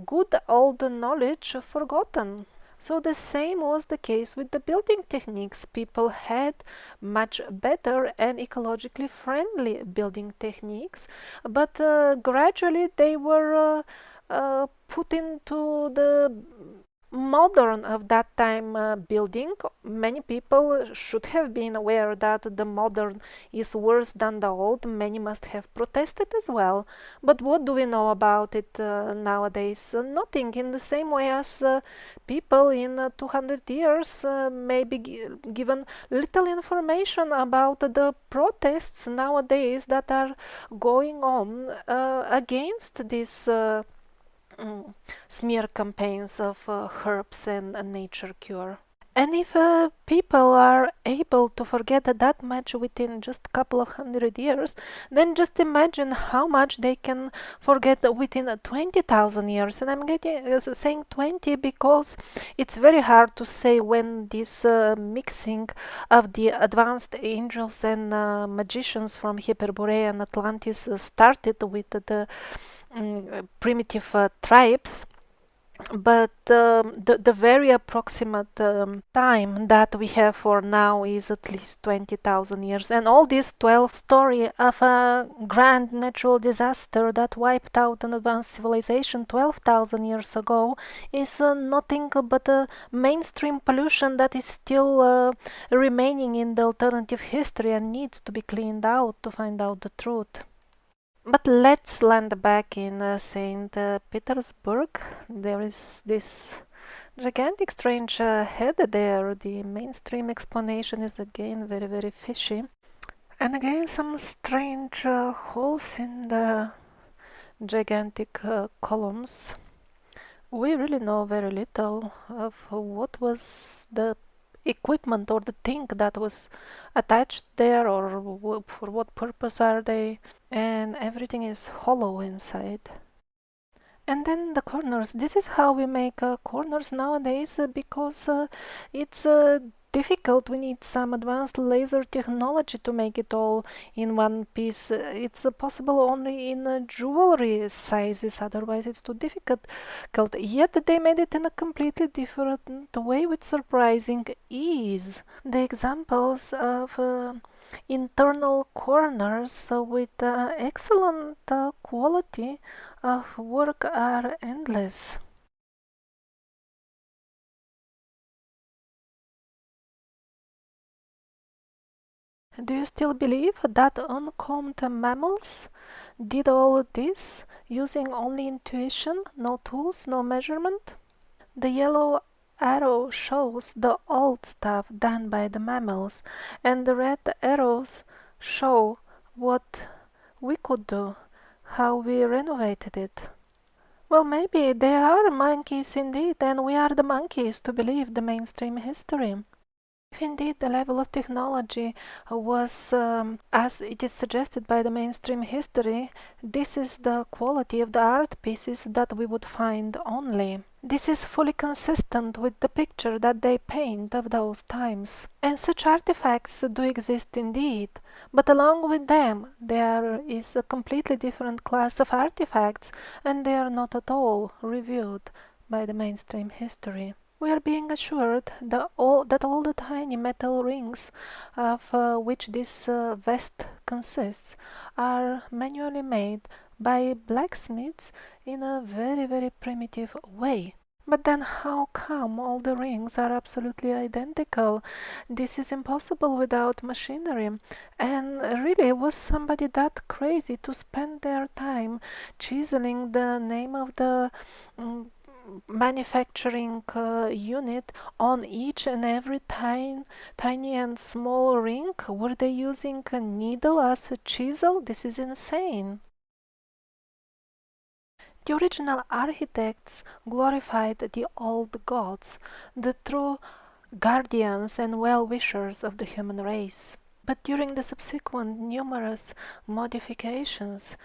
good old knowledge forgotten. So the same was the case with the building techniques. People had much better and ecologically friendly building techniques, but gradually they were put into the modern of that time building. Many people should have been aware that the modern is worse than the old. Many must have protested as well. But what do we know about it nowadays? Nothing. In the same way as people in 200 years may be given little information about the protests nowadays that are going on against this smear campaigns of herbs and nature cure. And if people are able to forget that much within just a couple of 100 years, then just imagine how much they can forget within 20,000 years. And I'm saying 20 because it's very hard to say when this mixing of the advanced angels and magicians from Hyperborea and Atlantis started with the primitive tribes, but the very approximate time that we have for now is at least 20,000 years. And all this 12 story of a grand natural disaster that wiped out an advanced civilization 12,000 years ago is nothing but a mainstream pollution that is still remaining in the alternative history and needs to be cleaned out to find out the truth. But let's land back in St. Petersburg. There is this gigantic strange head there. The mainstream explanation is again very, very fishy. And again, some strange holes in the gigantic columns. We really know very little of what was the equipment or the thing that was attached there, or for what purpose are they, and everything is hollow inside. And then the corners. This is how we make corners nowadays because it's difficult. We need some advanced laser technology to make it all in one piece. It's possible only in jewelry sizes, otherwise it's too difficult. Yet they made it in a completely different way with surprising ease. The examples of internal corners with excellent quality of work are endless. Do you still believe that uncombed mammals did all this using only intuition, no tools, no measurement? The yellow arrow shows the old stuff done by the mammals, and the red arrows show what we could do, how we renovated it. Well, maybe they are monkeys indeed, and we are the monkeys to believe the mainstream history. If indeed the level of technology was as it is suggested by the mainstream history, this is the quality of the art pieces that we would find only. This is fully consistent with the picture that they paint of those times. And such artifacts do exist indeed, but along with them there is a completely different class of artifacts, and they are not at all reviewed by the mainstream history. We are being assured that all the tiny metal rings of which this vest consists are manually made by blacksmiths in a very primitive way. But then how come all the rings are absolutely identical? This is impossible without machinery. And really, was somebody that crazy to spend their time chiseling the name of the mm, manufacturing unit on each and every tiny and small ring? Were they using a needle as a chisel? This is insane. The original architects glorified the old gods, the true guardians and well-wishers of the human race. But during the subsequent numerous modifications,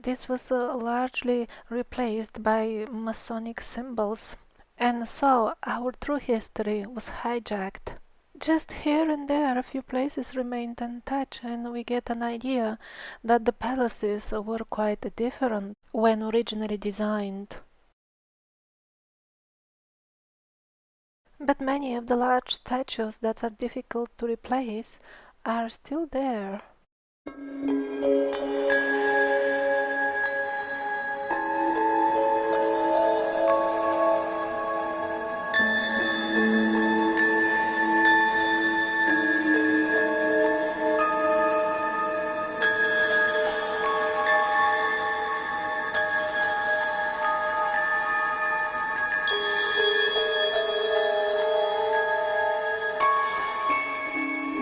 this was largely replaced by Masonic symbols, and so our true history was hijacked. Just here and there a few places remained untouched, and we get an idea that the palaces were quite different when originally designed. But many of the large statues that are difficult to replace are still there.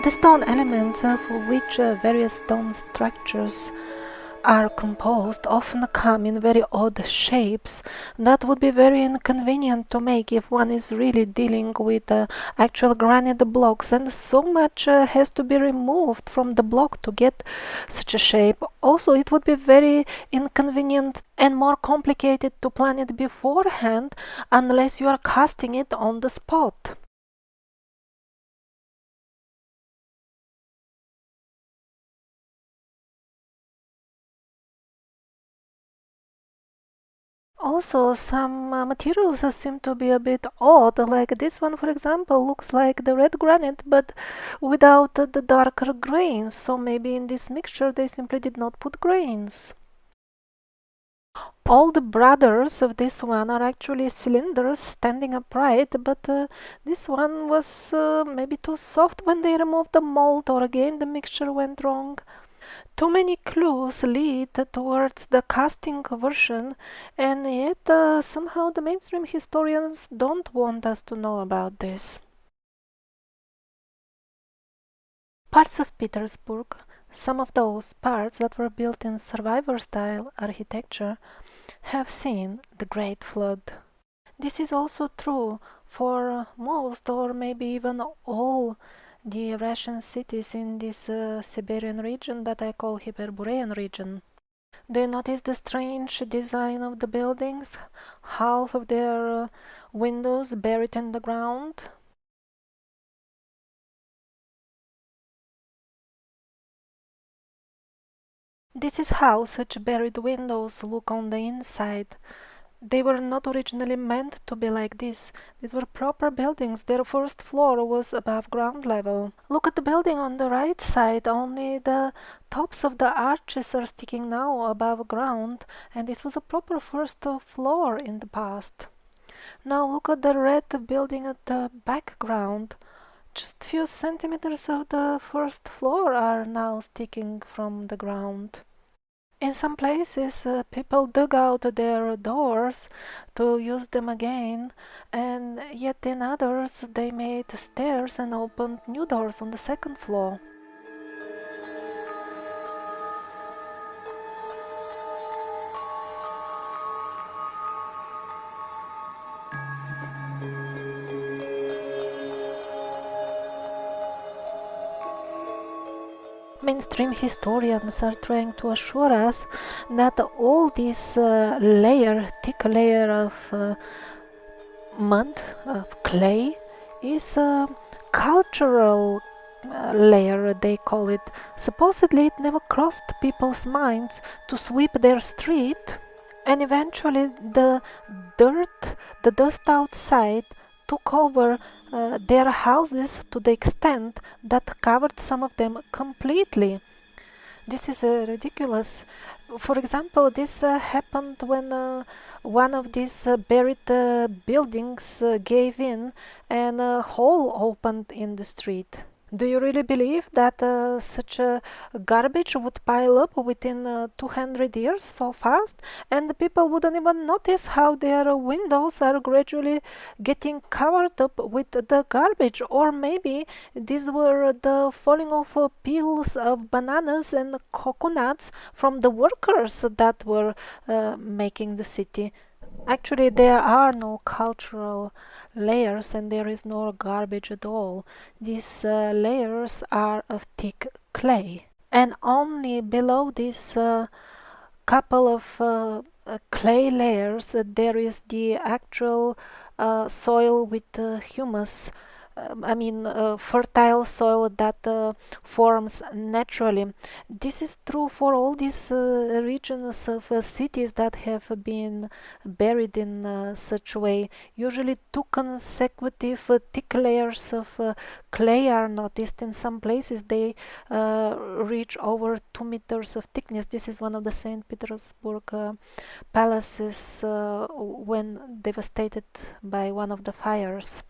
The stone elements of which various stone structures are composed often come in very odd shapes that would be very inconvenient to make if one is really dealing with actual granite blocks, and so much has to be removed from the block to get such a shape. Also, it would be very inconvenient and more complicated to plan it beforehand unless you are casting it on the spot. Also, some materials seem to be a bit odd, like this one, for example, looks like the red granite, but without the darker grains, so maybe in this mixture they simply did not put grains. All the brothers of this one are actually cylinders standing upright, but this one was maybe too soft when they removed the mold, or again the mixture went wrong. Too many clues lead towards the casting version, and yet somehow the mainstream historians don't want us to know about this. Parts of Petersburg, some of those parts that were built in survivor-style architecture, have seen the Great Flood. This is also true for most, or maybe even all, the Russian cities in this Siberian region that I call Hyperborean region. Do you notice the strange design of the buildings? Half of their windows buried in the ground. This is how such buried windows look on the inside. They were not originally meant to be like this. These were proper buildings. Their first floor was above ground level. Look at the building on the right side. Only the tops of the arches are sticking now above ground, and this was a proper first floor in the past. Now look at the red building at the background. Just few centimeters of the first floor are now sticking from the ground. In some places, people dug out their doors to use them again, and yet in others, they made stairs and opened new doors on the second floor. Mainstream historians are trying to assure us that all this layer, thick layer of mud, of clay, is a cultural layer, they call it. Supposedly, it never crossed people's minds to sweep their street, and eventually, dirt, the dust outside, took over their houses to the extent that covered some of them completely. This is ridiculous. For example, this happened when one of these buried buildings gave in and a hole opened in the street. Do you really believe that such a garbage would pile up within 200 years so fast, and the people wouldn't even notice how their windows are gradually getting covered up with the garbage? Or maybe these were the falling off peels of bananas and coconuts from the workers that were making the city. Actually, there are no cultural layers and there is no garbage at all. These layers are of thick clay. And only below this couple of clay layers, there is the actual soil with humus. Fertile soil that forms naturally. This is true for all these regions of cities that have been buried in such way. Usually, two consecutive thick layers of clay are noticed. In some places, they reach over 2 meters of thickness. This is one of the St. Petersburg palaces when devastated by one of the fires.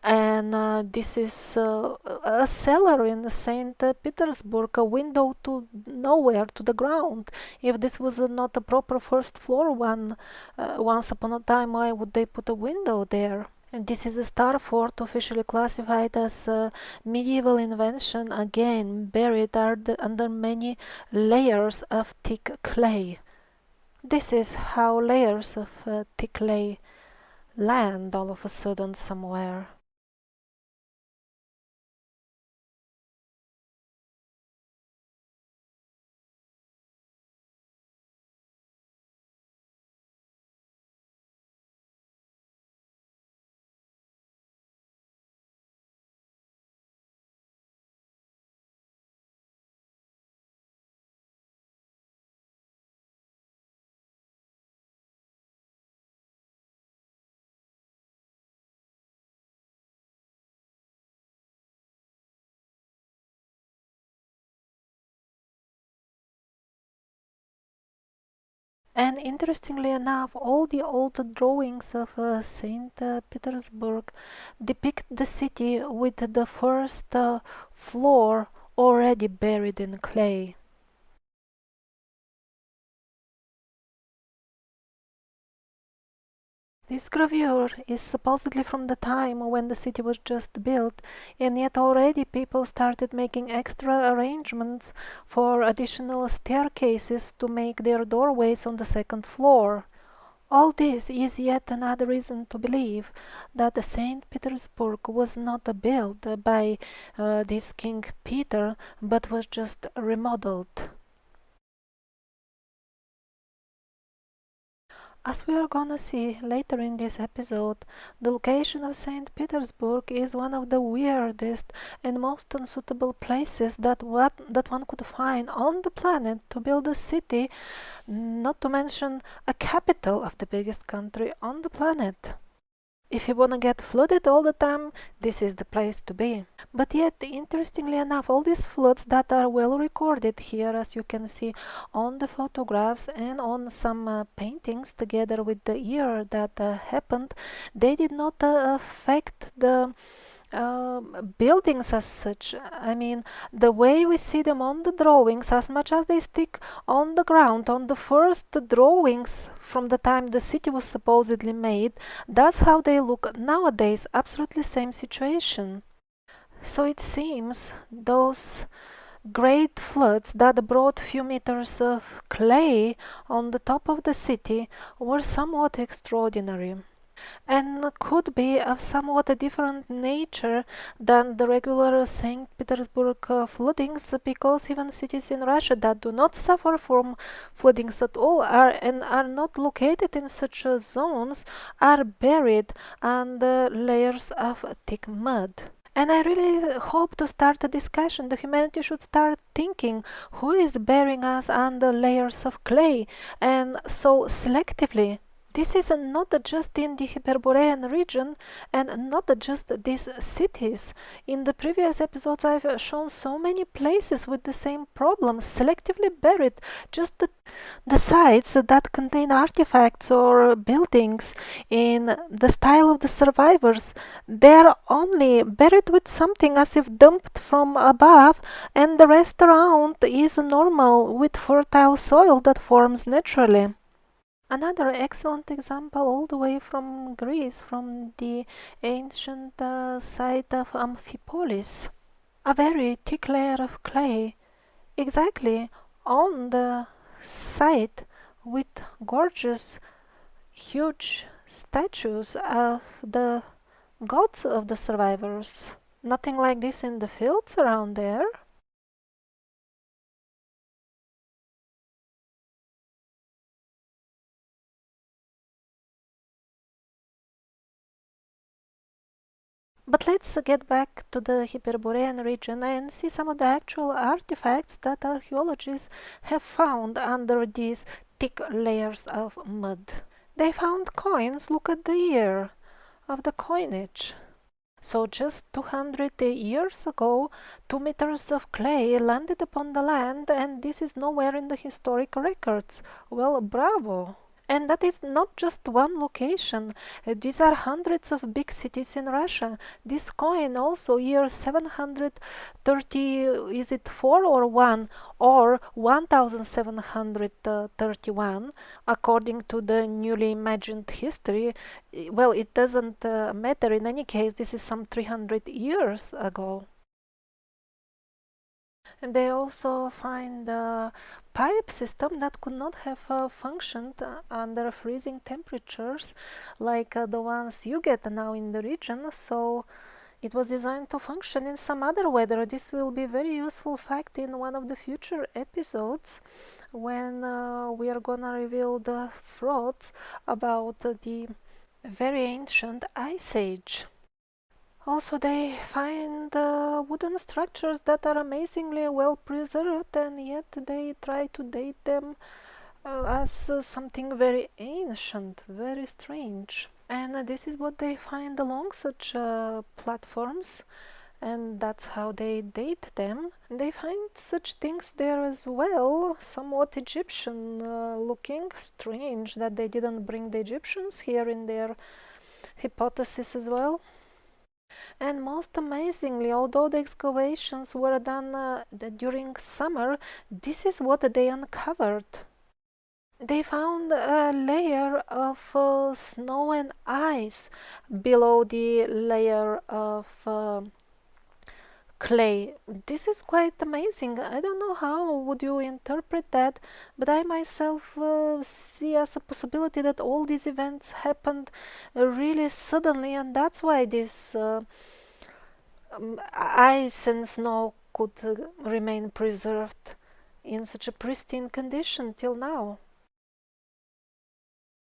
And this is a cellar in St. Petersburg, a window to nowhere, to the ground. If this was not a proper first floor one, once upon a time, why would they put a window there? And this is a star fort officially classified as a medieval invention, again buried under many layers of thick clay. This is how layers of thick clay land all of a sudden somewhere. And interestingly enough, all the old drawings of St. Petersburg depict the city with the first floor already buried in clay. This gravure is supposedly from the time when the city was just built, and yet already people started making extra arrangements for additional staircases to make their doorways on the second floor. All this is yet another reason to believe that St. Petersburg was not built by this King Peter, but was just remodeled. As we are gonna see later in this episode, the location of St. Petersburg is one of the weirdest and most unsuitable places that one could find on the planet to build a city, not to mention a capital of the biggest country on the planet. If you wanna get flooded all the time, this is the place to be. But yet, interestingly enough, all these floods that are well recorded here, as you can see on the photographs and on some paintings, together with the year that happened, they did not affect the buildings as such. I mean, the way we see them on the drawings, as much as they stick on the ground, on the first drawings from the time the city was supposedly made, that's how they look nowadays. Absolutely same situation. So it seems those great floods that brought few meters of clay on the top of the city were somewhat extraordinary. and could be of somewhat a different nature than the regular St. Petersburg floodings, because even cities in Russia that do not suffer from floodings at all are not located in such zones are buried under layers of thick mud. And I really hope to start a discussion. The humanity should start thinking who is burying us under layers of clay and so selectively. This is not just in the Hyperborean region and not just these cities. In the previous episodes, I've shown so many places with the same problem, selectively buried, just the sites that contain artifacts or buildings in the style of the survivors. They are only buried with something as if dumped from above, and the rest around is normal with fertile soil that forms naturally. Another excellent example all the way from Greece, from the ancient site of Amphipolis. A very thick layer of clay, exactly on the site, with gorgeous, huge statues of the gods of the survivors. Nothing like this in the fields around there. But let's get back to the Hyperborean region and see some of the actual artifacts that archaeologists have found under these thick layers of mud. They found coins. Look at the year of the coinage. So just 200 years ago, 2 meters of clay landed upon the land, and this is nowhere in the historic records. Well, bravo! And that is not just one location. These are hundreds of big cities in Russia. This coin also, year 730, is it 4 or 1? Or 1731, according to the newly imagined history. Well, it doesn't matter in any case, this is some 300 years ago. And they also find a pipe system that could not have functioned under freezing temperatures like the ones you get now in the region. So it was designed to function in some other weather. This will be a very useful fact in one of the future episodes when we are gonna reveal the frauds about the very ancient Ice Age. Also, they find wooden structures that are amazingly well preserved, and yet they try to date them as something very ancient, very strange. And this is what they find along such platforms, and that's how they date them. They find such things there as well, somewhat Egyptian looking. Strange that they didn't bring the Egyptians here in their hypothesis as well. And most amazingly, although the excavations were done during summer, this is what they uncovered. They found a layer of snow and ice below the layer of clay. This is quite amazing. I don't know how would you interpret that, but I myself see as a possibility that all these events happened really suddenly, and that's why this ice and snow could remain preserved in such a pristine condition till now.